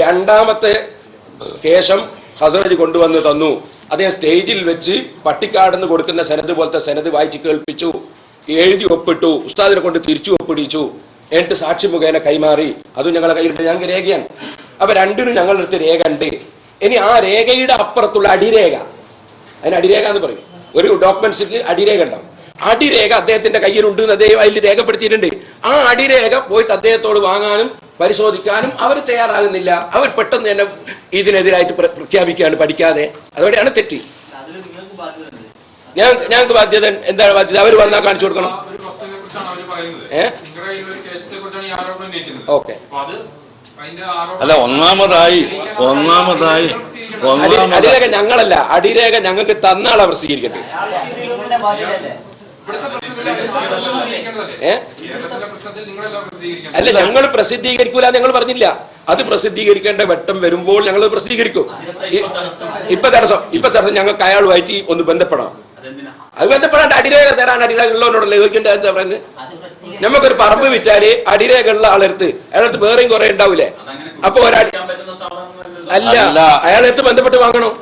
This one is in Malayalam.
രണ്ടാമത്തെ കേശം ഹസറജ് കൊണ്ടുവന്ന് തന്നു. അദ്ദേഹം സ്റ്റേജിൽ വെച്ച് പട്ടിക്കാടെന്ന് കൊടുക്കുന്ന സെനത് പോലത്തെ സെനത് വായിച്ച് കേൾപ്പിച്ചു, എഴുതി ഒപ്പിട്ടു, ഉസ്താദിനെ കൊണ്ട് തിരിച്ചു ഒപ്പിടിച്ചു, എന്നിട്ട് സാക്ഷി മുഖേന കൈമാറി. അതും ഞങ്ങളുടെ കയ്യിലുണ്ട്, ഞങ്ങൾക്ക് രേഖയാണ്. അപ്പൊ രണ്ടിനും ഞങ്ങളുടെ അടുത്ത് രേഖ ഉണ്ട്. ഇനി ആ രേഖയുടെ അപ്പുറത്തുള്ള അടിരേഖ, അതിന് അടിരേഖ എന്ന് പറയും. ഒരു ഡോക്യുമെന്റ്സിക്ക് അടിരേഖ ഉണ്ടാവും. അടിരേഖ അദ്ദേഹത്തിന്റെ കയ്യിലുണ്ട് എന്ന് അദ്ദേഹം അതിൽ രേഖപ്പെടുത്തിയിട്ടുണ്ട്. ആ അടിരേഖ പോയിട്ട് അദ്ദേഹത്തോട് വാങ്ങാനും പരിശോധിക്കാനും അവർ തയ്യാറാകുന്നില്ല. അവർ പെട്ടെന്ന് തന്നെ ഇതിനെതിരായിട്ട് പ്രഖ്യാപിക്കുകയാണ് പഠിക്കാതെ. അതോടെയാണ് തെറ്റ്. ഞങ്ങൾക്ക് ബാധ്യത എന്താണ്? ബാധ്യത അവർ വന്നാൽ കാണിച്ചു കൊടുക്കണം. ഓക്കെ. അല്ല, ഒന്നാമതായി അടിരേഖ ഞങ്ങളല്ല, അടിരേഖ ഞങ്ങൾക്ക് തന്നാളാ പ്രസിദ്ധീകരിക്കട്ടെ. അല്ല, ഞങ്ങൾ പ്രസിദ്ധീകരിക്കൂല, ഞങ്ങൾ പറഞ്ഞില്ല. അത് പ്രസിദ്ധീകരിക്കേണ്ട ഘട്ടം വരുമ്പോൾ ഞങ്ങൾ പ്രസിദ്ധീകരിക്കും. ഇപ്പൊ തടസ്സം ഞങ്ങൾക്ക് അയാളുമായിട്ട് ഒന്ന് ബന്ധപ്പെടാം. അത് ബന്ധപ്പെടാണ്ട് അടിരേഖ തരാൻ അടിരേഖയുള്ളവരോടല്ലേ ചോദിക്കേണ്ടത് പറയുന്നത്. നമുക്കൊരു പറമ്പ് വിറ്റാല് അടിരേഖയുള്ള ആളെടുത്ത് വേറെയും കുറെ ഉണ്ടാവൂലേ? അപ്പൊ അല്ല, അയാളെടുത്ത് ബന്ധപ്പെട്ട് വാങ്ങണം.